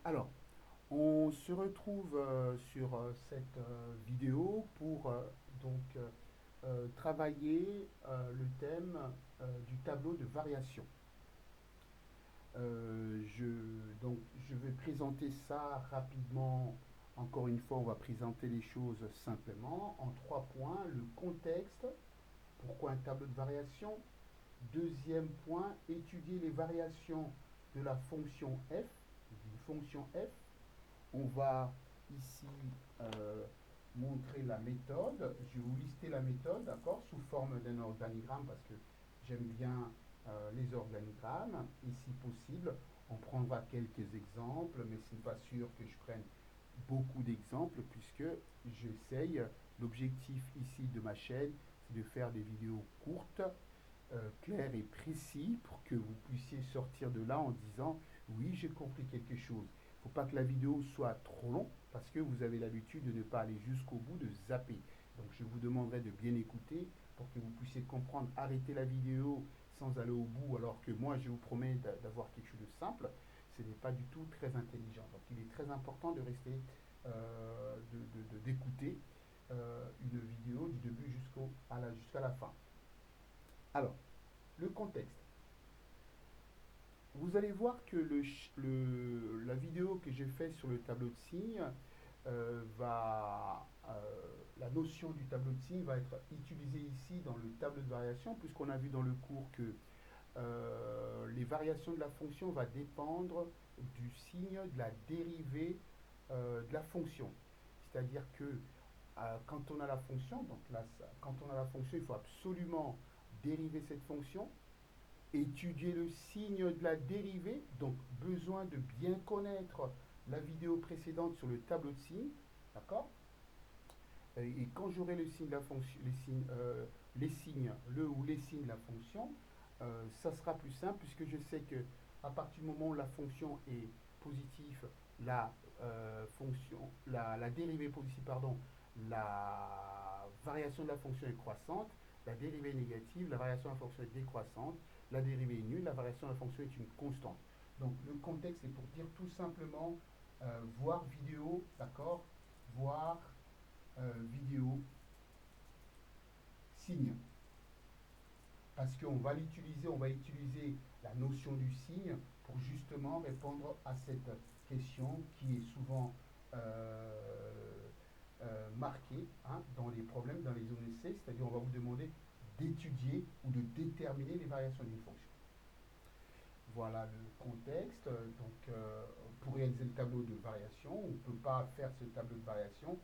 Alors, on se retrouve sur cette vidéo pour travailler le thème du tableau de variation. Je vais présenter ça rapidement. Encore une fois, on va présenter les choses simplement en trois points. Le contexte, pourquoi un tableau de variation. Deuxième point, étudier les variations de la fonction f, d'une fonction f. On va ici montrer la méthode. Je vais vous lister la méthode, d'accord, sous forme d'un organigramme parce que j'aime bien les organigrammes. Et si possible, on prendra quelques exemples, mais ce n'est pas sûr que je prenne beaucoup d'exemples puisque j'essaye, l'objectif ici de ma chaîne, c'est de faire des vidéos courtes, claires et précises pour que vous puissiez sortir de là en disant oui, j'ai compris quelque chose. Il ne faut pas que la vidéo soit trop longue parce que vous avez l'habitude de ne pas aller jusqu'au bout, de zapper. Donc je vous demanderai de bien écouter pour que vous puissiez comprendre, arrêter la vidéo sans aller au bout alors que moi je vous promets d'avoir quelque chose de simple. Ce n'est pas du tout très intelligent. Donc il est très important de rester, d'écouter une vidéo du début jusqu'à la fin. Alors, le contexte. Vous allez voir que la vidéo que j'ai faite sur le tableau de signes la notion du tableau de signes va être utilisée ici dans le tableau de variation, puisqu'on a vu dans le cours que les variations de la fonction vont dépendre du signe de la dérivée de la fonction. C'est-à-dire que quand on a la fonction, donc là, quand on a la fonction, il faut absolument dériver cette fonction, étudier le signe de la dérivée, donc besoin de bien connaître la vidéo précédente sur le tableau de signes, d'accord. Et quand j'aurai le signe de la fonction, les signes, le ou les signes de la fonction, ça sera plus simple puisque je sais que à partir du moment où la fonction est positive, la dérivée positive, pardon, la variation de la fonction est croissante, la dérivée est négative, la variation de la fonction est décroissante, la dérivée est nulle, la variation de la fonction est une constante. Donc le contexte est pour dire tout simplement voir vidéo, d'accord, voir vidéo signe. Parce qu'on va l'utiliser, on va utiliser la notion du signe pour justement répondre à cette question qui est souvent marquée dans les problèmes, dans les zones essais, c'est-à-dire on va vous demander d'étudier ou de déterminer les variations d'une fonction. Voilà le contexte. Donc, pour réaliser le tableau de variation, on ne peut pas faire ce tableau de variation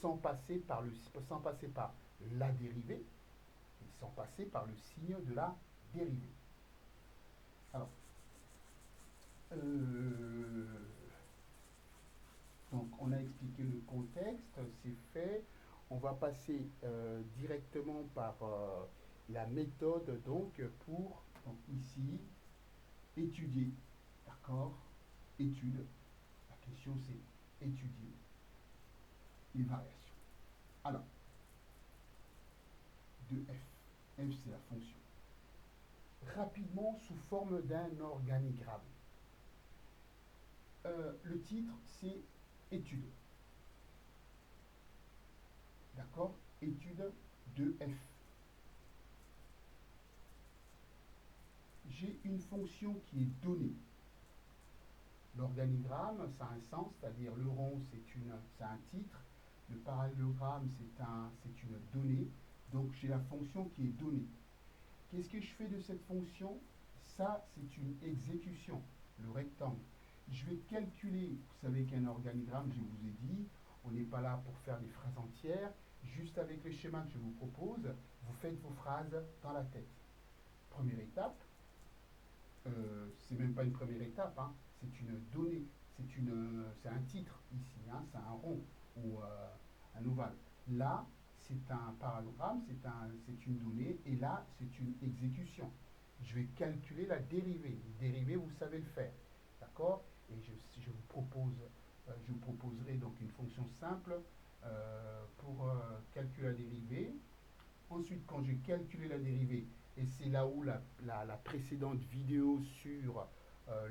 sans passer par la dérivée et sans passer par le signe de la dérivée. Alors, donc on a expliqué le contexte, c'est fait. On va passer directement par la méthode donc ici, étudier. D'accord. Étude. La question c'est étudier les variations. Alors, de f. F c'est la fonction. Rapidement sous forme d'un organigramme. Le titre c'est étude. D'accord. Étude de f. J'ai une fonction qui est donnée. L'organigramme, ça a un sens, c'est-à-dire le rond, c'est un titre, le parallélogramme, c'est une donnée, donc j'ai la fonction qui est donnée. Qu'est-ce que je fais de cette fonction? Ça, c'est une exécution, le rectangle. Je vais calculer, vous savez qu'un organigramme, je vous ai dit, on n'est pas là pour faire des phrases entières, juste avec le schéma que je vous propose, vous faites vos phrases dans la tête. Première étape, c'est même pas une première étape, c'est une donnée, c'est un titre ici, c'est un rond ou un ovale. Là, c'est un parallélogramme, c'est une donnée, et là, c'est une exécution. Je vais calculer la dérivée. La dérivée, vous savez le faire, d'accord. Et je vous proposerai donc une fonction simple pour calculer la dérivée. Ensuite, quand j'ai calculé la dérivée, et c'est là où la précédente vidéo sur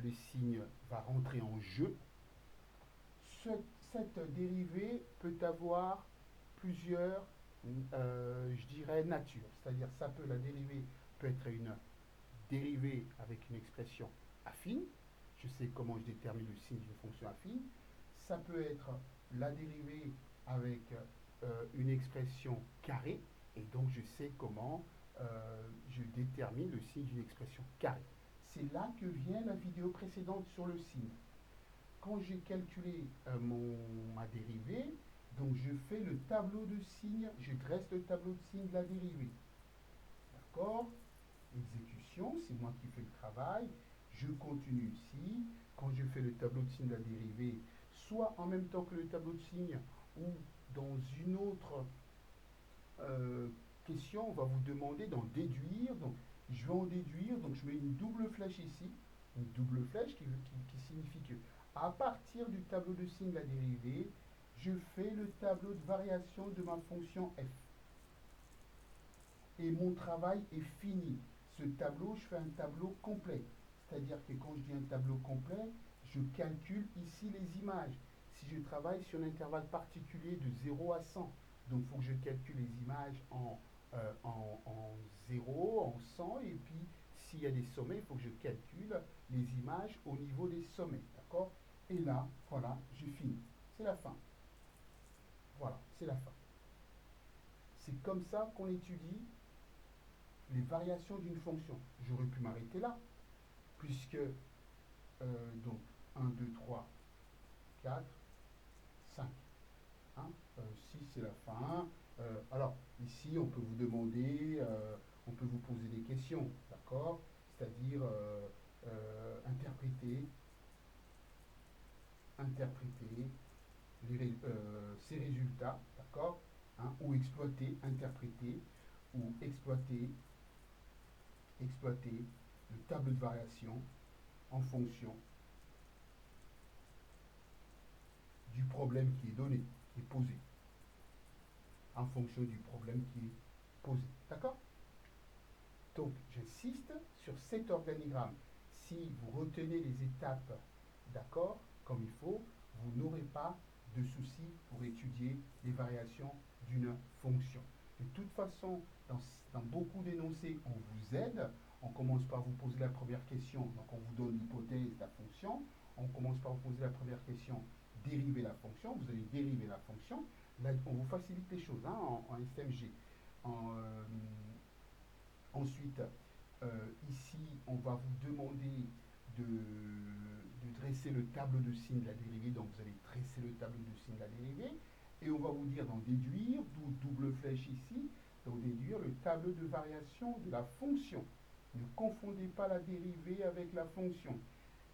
les signes va rentrer en jeu, cette dérivée peut avoir plusieurs, je dirais, natures. C'est-à-dire, la dérivée peut être une dérivée avec une expression affine. Je sais comment je détermine le signe d'une fonction affine. Ça peut être la dérivée avec une expression carrée. Et donc, je sais comment je détermine le signe d'une expression carrée. C'est là que vient la vidéo précédente sur le signe. Quand j'ai calculé ma dérivée, donc je fais le tableau de signes, je dresse le tableau de signes de la dérivée. D'accord? Exécution, c'est moi qui fais le travail. Je continue ici. Quand je fais le tableau de signes de la dérivée, soit en même temps que le tableau de signes ou dans une autre question, on va vous demander d'en déduire. Donc, je vais en déduire. Donc, je mets une double flèche ici. Une double flèche qui signifie que à partir du tableau de signes de la dérivée, je fais le tableau de variation de ma fonction f. Et mon travail est fini. Ce tableau, je fais un tableau complet. C'est-à-dire que quand je dis un tableau complet, je calcule ici les images. Si je travaille sur un intervalle particulier de 0 à 100, donc il faut que je calcule les images en 0, en 100, et puis s'il y a des sommets, il faut que je calcule les images au niveau des sommets. D'accord? Et là, voilà, j'ai fini. C'est la fin. Voilà, c'est la fin. C'est comme ça qu'on étudie les variations d'une fonction. J'aurais pu m'arrêter là, puisque donc 1, 2, 3, 4, 5. Hein, 6 c'est la fin. Alors, ici, on peut vous demander, on peut vous poser des questions, d'accord? C'est-à-dire interpréter ces résultats, d'accord? Hein, ou interpréter, ou exploiter le tableau de variation en fonction du problème qui est donné, qui est posé, en fonction du problème qui est posé. D'accord? Donc, j'insiste sur cet organigramme. Si vous retenez les étapes, d'accord, comme il faut, vous n'aurez pas de soucis pour étudier les variations d'une fonction. De toute façon, dans beaucoup d'énoncés, on vous aide. On commence par vous poser la première question, donc on vous donne l'hypothèse de la fonction. On commence par vous poser la première question, dériver la fonction. Vous allez dériver la fonction. Là, on vous facilite les choses hein, en SMG. Ensuite, ici, on va vous demander de dresser le tableau de signes de la dérivée. Donc, vous allez dresser le tableau de signes de la dérivée. Et on va vous dire d'en déduire, d'où double flèche ici, d'en déduire le tableau de variation de la fonction. Ne confondez pas la dérivée avec la fonction.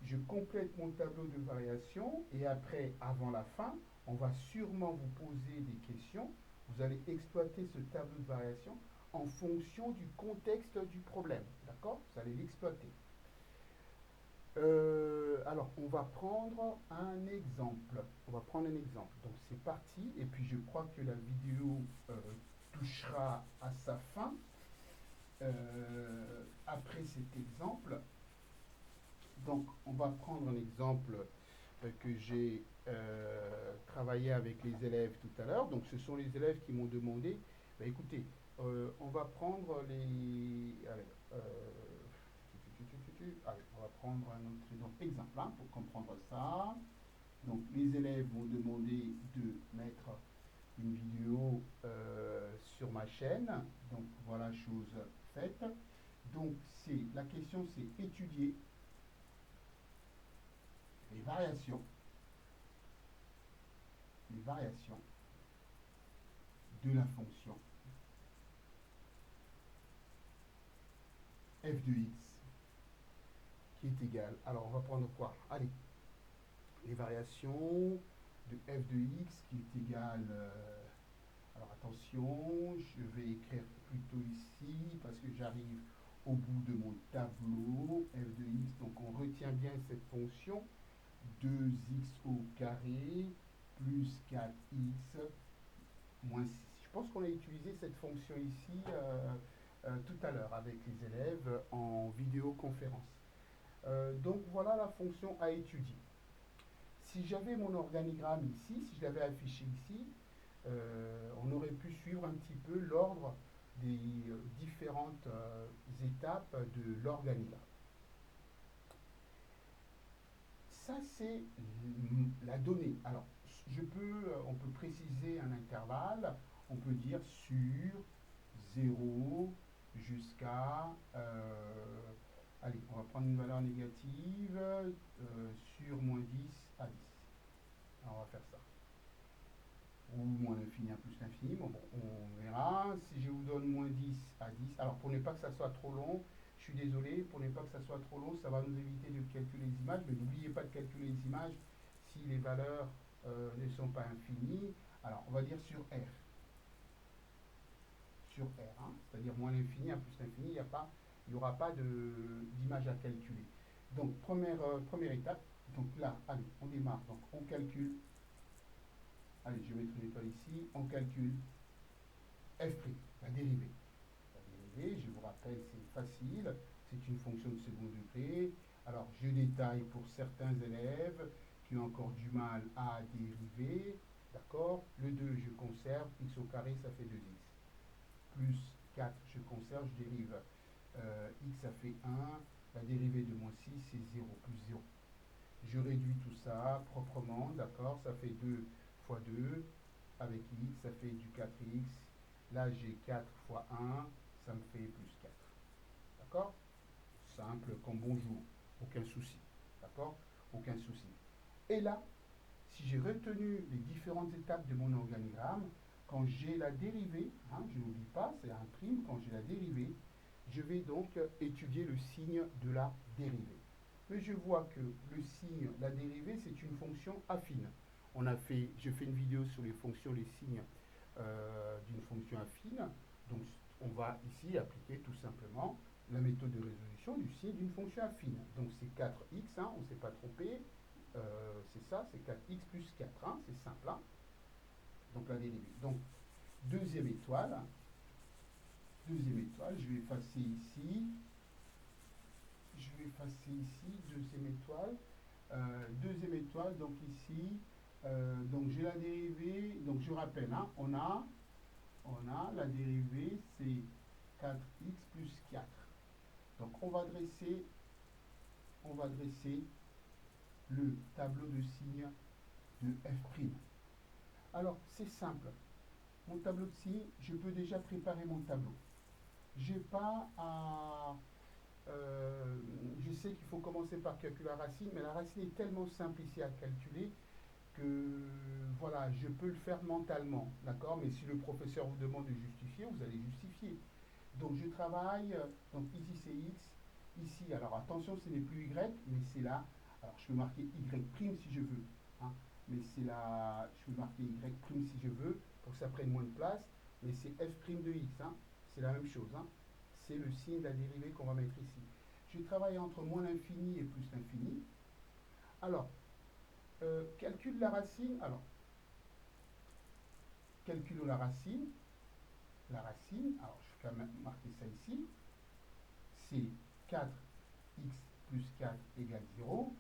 Je complète mon tableau de variation et après, avant la fin, on va sûrement vous poser des questions. Vous allez exploiter ce tableau de variation en fonction du contexte du problème. D'accord? Vous allez l'exploiter. Alors, on va prendre un exemple. On va prendre un exemple. Donc, c'est parti. Et puis, je crois que la vidéo touchera à sa fin. Après cet exemple, donc, on va prendre un exemple que j'ai travaillé avec les élèves tout à l'heure. Donc, ce sont les élèves qui m'ont demandé, bah, écoutez, on va prendre les... Allez, allez, on va prendre un autre exemple hein, pour comprendre ça. Donc, les élèves m'ont demandé de mettre une vidéo sur ma chaîne. Donc, voilà, chose faite. Donc, la question, c'est étudier les variations de la fonction f de x qui est égale. Alors, on va prendre quoi? Allez, les variations de f de x qui est égale. Alors, attention, je vais écrire plutôt ici parce que j'arrive au bout de mon tableau f de x. Donc, on retient bien cette fonction 2x au carré plus 4x moins 6. Je pense qu'on a utilisé cette fonction ici tout à l'heure avec les élèves en vidéoconférence. Donc voilà la fonction à étudier. Si j'avais mon organigramme ici, si je l'avais affiché ici, on aurait pu suivre un petit peu l'ordre des différentes étapes de l'organigramme. Ça, c'est la donnée. Alors, on peut préciser un intervalle, on peut dire sur 0 jusqu'à, allez, on va prendre une valeur négative, sur moins 10 à 10. Alors, on va faire ça. Ou moins l'infini à plus l'infini, bon, on verra. Si je vous donne moins 10 à 10, alors pour ne pas que ça soit trop long, je suis désolé, pour ne pas que ça soit trop long, ça va nous éviter de calculer les images, mais n'oubliez pas de calculer les images si les valeurs ne sont pas infinies. Alors, on va dire sur R. Sur R, hein, c'est-à-dire moins l'infini à plus l'infini, il n'y aura pas d'image à calculer. Donc, première étape, donc là, allez, on démarre. Donc, on calcule. Allez, je vais mettre une étoile ici. On calcule f', la dérivée. La dérivée, je vous rappelle, c'est facile. C'est une fonction de second degré. Alors, je détaille pour certains élèves qui ont encore du mal à dériver. D'accord? Le 2, je conserve. X au carré, ça fait 2x. Plus 4, je conserve, je dérive. X, ça fait 1. La dérivée de moins 6, c'est 0, plus 0. Je réduis tout ça proprement, d'accord? Ça fait 2 fois 2. Avec x, ça fait du 4x. Là, j'ai 4 fois 1, ça me fait plus 4. D'accord? Simple comme bonjour. Aucun souci. D'accord? Aucun souci. Et là, si j'ai retenu les différentes étapes de mon organigramme, quand j'ai la dérivée, hein, je n'oublie pas, c'est un prime, quand j'ai la dérivée, je vais donc étudier le signe de la dérivée. Mais je vois que le signe, la dérivée, c'est une fonction affine. Je fais une vidéo sur les fonctions, les signes d'une fonction affine. Donc, on va ici appliquer tout simplement la méthode de résolution du signe d'une fonction affine. Donc, c'est 4x, hein, on ne s'est pas trompé. C'est ça, c'est 4x plus 4, hein, c'est simple. Hein. Donc, la dérivée. Donc, deuxième étoile, je vais effacer ici. Deuxième étoile. Deuxième étoile, donc ici, donc j'ai la dérivée, donc je rappelle, hein, on a la dérivée, c'est 4x plus 4. Donc on va dresser le tableau de signes de f'. Alors c'est simple. Mon tableau de signes, je peux déjà préparer mon tableau. J'ai pas à je sais qu'il faut commencer par calculer la racine, mais la racine est tellement simple ici à calculer que voilà, je peux le faire mentalement, d'accord? Mais si le professeur vous demande de justifier, vous allez justifier. Donc je travaille, donc ici c'est x, ici, alors attention, ce n'est plus y, mais c'est là, alors je peux marquer y' si je veux, hein, mais c'est là, je peux marquer y' si je veux, pour que ça prenne moins de place, mais c'est f' de x, hein, c'est la même chose, hein, c'est le signe de la dérivée qu'on va mettre ici. Je travaille entre moins l'infini et plus l'infini. Alors, calcule la racine, alors, calculons la racine, alors je vais marquer ça ici, c'est 4x plus 4 égale 0.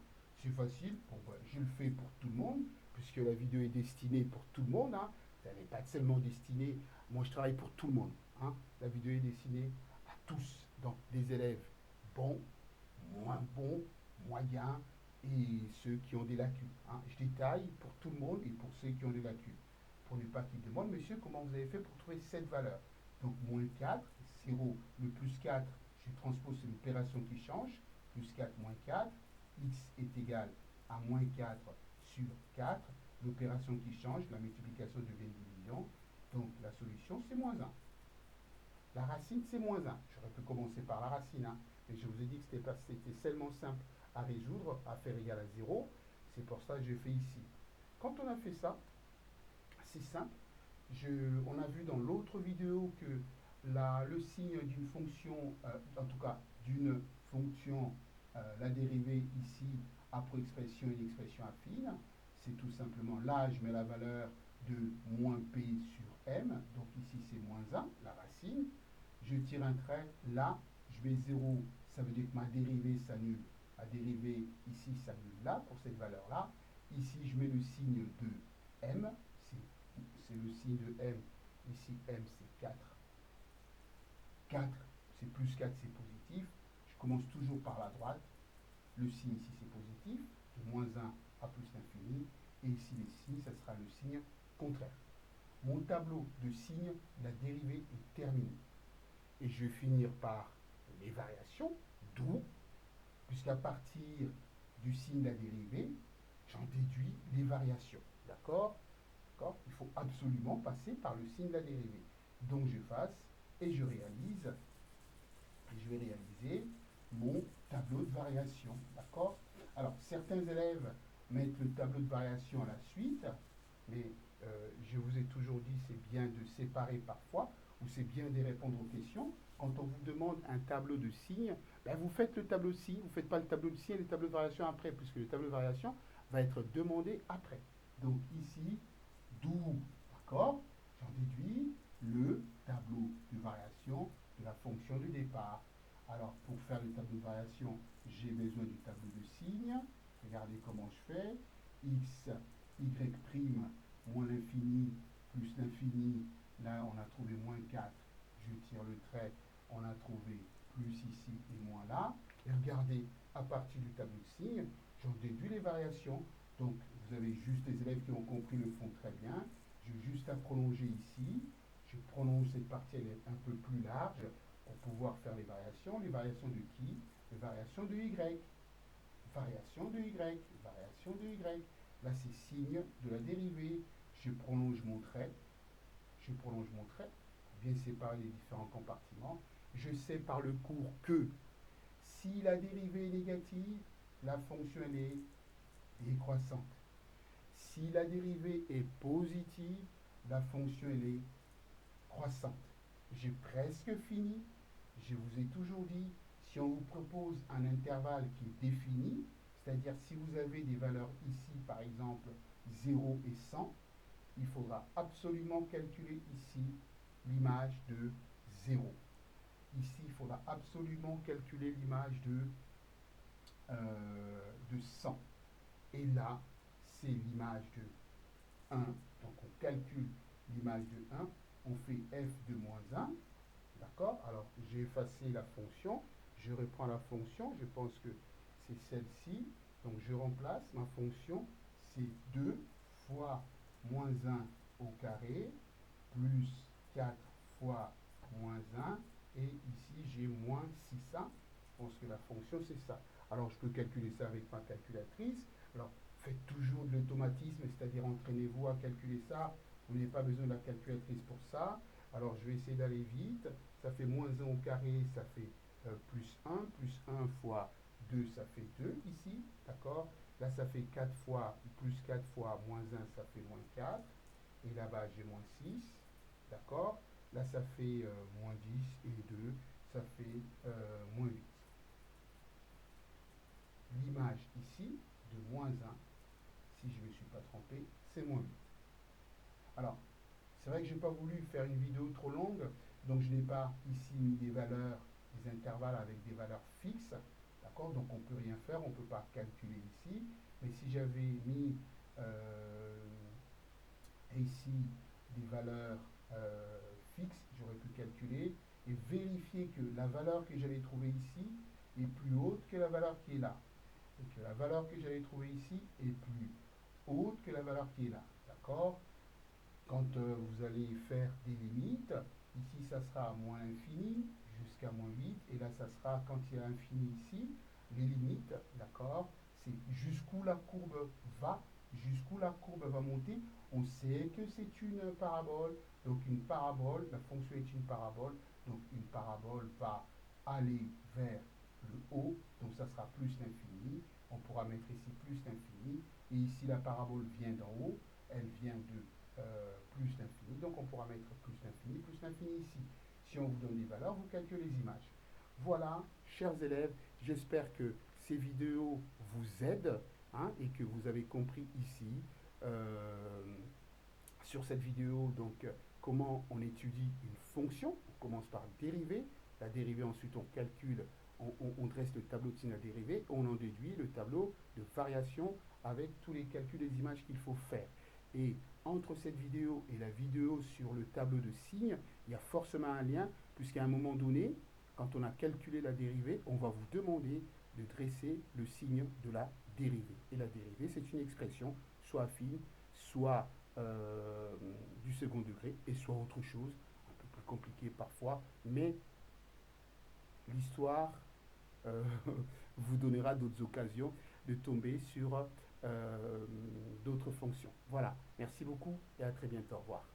C'est facile, bon, ben, je le fais pour tout le monde, puisque la vidéo est destinée pour tout le monde. Hein. Elle n'est pas seulement destinée, moi je travaille pour tout le monde. Hein. La vidéo est destinée à tous, donc des élèves bons, moins bons, moyens, et ceux qui ont des lacunes. Hein. Je détaille pour tout le monde et pour ceux qui ont des lacunes. Pour ne pas qu'ils demandent, monsieur, comment vous avez fait pour trouver cette valeur? Donc, moins 4, 0, le plus 4, je transpose, c'est l'opération qui change, plus 4, moins 4, x est égal à moins 4 sur 4, l'opération qui change, la multiplication devient une division, donc la solution c'est moins 1. La racine c'est moins 1. J'aurais pu commencer par la racine, hein, mais je vous ai dit que c'était tellement simple à résoudre, à faire égal à 0, c'est pour ça que j'ai fait ici. Quand on a fait ça, c'est simple, on a vu dans l'autre vidéo que le signe d'une fonction, en tout cas d'une fonction, la dérivée ici après expression une expression affine, c'est tout simplement là je mets la valeur de moins p sur m, donc ici c'est moins 1, la racine, je tire un trait, là je mets 0, ça veut dire que ma dérivée s'annule, ma dérivée ici s'annule là pour cette valeur là, Ici, je mets le signe de M. C'est le signe de M. Ici, M, c'est 4. 4, c'est plus 4, c'est positif. Je commence toujours par la droite. Le signe ici, c'est positif, de moins 1 à plus l'infini. Et ici, les signes, ça sera le signe contraire. Mon tableau de signes, la dérivée est terminée. Et je vais finir par les variations, d'où, puisqu'à partir du signe de la dérivée, j'en déduis les variations. D'accord? Il faut absolument passer par le signe de la dérivée. Donc j'efface et je réalise, et je vais réaliser mon tableau de variation. D'accord? Alors, certains élèves mettent le tableau de variation à la suite, mais je vous ai toujours dit, c'est bien de séparer parfois, ou c'est bien de répondre aux questions. Quand on vous demande un tableau de signes, ben vous faites le tableau de signes, vous ne faites pas le tableau de signes et le tableau de variation après, puisque le tableau de variation va être demandé après. Donc ici, d'où, d'accord, j'en déduis le tableau de variation de la fonction de départ. Alors, pour faire le tableau de variation, j'ai besoin du tableau de signes. Regardez comment je fais. X, Y', moins l'infini, plus l'infini. Là, on a trouvé moins 4. Je tire le trait. On a trouvé plus ici et moins là. Et regardez, à partir du tableau de signes, j'en déduis les variations. Donc, vous avez juste les élèves qui ont compris le font très bien. J'ai juste à prolonger ici. Je prolonge cette partie, elle est un peu plus large pour pouvoir faire les variations. Les variations de qui? Les variations de Y. Variation de Y. Variation de Y. Là, c'est signe de la dérivée. Je prolonge mon trait. Je prolonge mon trait pour bien séparer les différents compartiments. Je sais par le cours que si la dérivée est négative, la fonction elle est décroissante. Si la dérivée est positive, la fonction elle est croissante. J'ai presque fini. Je vous ai toujours dit, si on vous propose un intervalle qui est défini, c'est-à-dire si vous avez des valeurs ici, par exemple 0 et 100, il faudra absolument calculer ici l'image de 0. Ici, il faudra absolument calculer l'image de 100. Et là, c'est l'image de 1. Donc, on calcule l'image de 1. On fait f de moins 1. D'accord? Alors, j'ai effacé la fonction. Je reprends la fonction. Je pense que c'est celle-ci. Donc, je remplace ma fonction. C'est 2 fois moins 1 au carré plus 4 fois moins 1. Et ici, j'ai moins 600. Je pense que la fonction, c'est ça. Alors, je peux calculer ça avec ma calculatrice. Alors, faites toujours de l'automatisme, c'est-à-dire entraînez-vous à calculer ça. Vous n'avez pas besoin de la calculatrice pour ça. Alors, je vais essayer d'aller vite. Ça fait moins 1 au carré, ça fait plus 1. Plus 1 fois 2, ça fait 2 ici. D'accord? Là, ça fait 4 fois, plus 4 fois moins 1, ça fait moins 4. Et là-bas, j'ai moins 6. D'accord? Là, ça fait moins 10 et 2, ça fait moins 8. L'image ici de moins 1, si je ne me suis pas trompé, c'est moins 8. Alors, c'est vrai que je n'ai pas voulu faire une vidéo trop longue, donc je n'ai pas ici mis des valeurs, des intervalles avec des valeurs fixes. D'accord? Donc on ne peut rien faire, on ne peut pas calculer ici. Mais si j'avais mis ici des valeurs fixes, j'aurais pu calculer et vérifier que la valeur que j'allais trouver ici est plus haute que la valeur qui est là. Et que la valeur que j'allais trouver ici est plus haute que la valeur qui est là. D'accord? Quand vous allez faire des limites, ici ça sera à moins l'infini jusqu'à moins 8, et là ça sera quand il y a infini ici, les limites, d'accord, c'est jusqu'où la courbe va, jusqu'où la courbe va monter. On sait que c'est une parabole, donc une parabole, la fonction est une parabole, donc une parabole va aller vers le haut, donc ça sera plus l'infini. On pourra mettre ici plus l'infini, et ici la parabole vient d'en haut, elle vient de plus l'infini. Donc on pourra mettre plus l'infini ici. Si on vous donne des valeurs, vous calculez les images. Voilà, chers élèves, j'espère que ces vidéos vous aident hein, et que vous avez compris ici sur cette vidéo donc comment on étudie une fonction. On commence par dériver. La dérivée, ensuite on calcule, on dresse le tableau de signe à dérivée, on en déduit le tableau de variation avec tous les calculs des images qu'il faut faire. Et entre cette vidéo et la vidéo sur le tableau de signes, il y a forcément un lien, puisqu'à un moment donné, quand on a calculé la dérivée, on va vous demander de dresser le signe de la dérivée. Et la dérivée, c'est une expression soit affine, soit du second degré, et soit autre chose, un peu plus compliqué parfois, mais l'histoire euh, vous donnera d'autres occasions de tomber sur d'autres fonctions. Voilà, merci beaucoup et à très bientôt. Au revoir.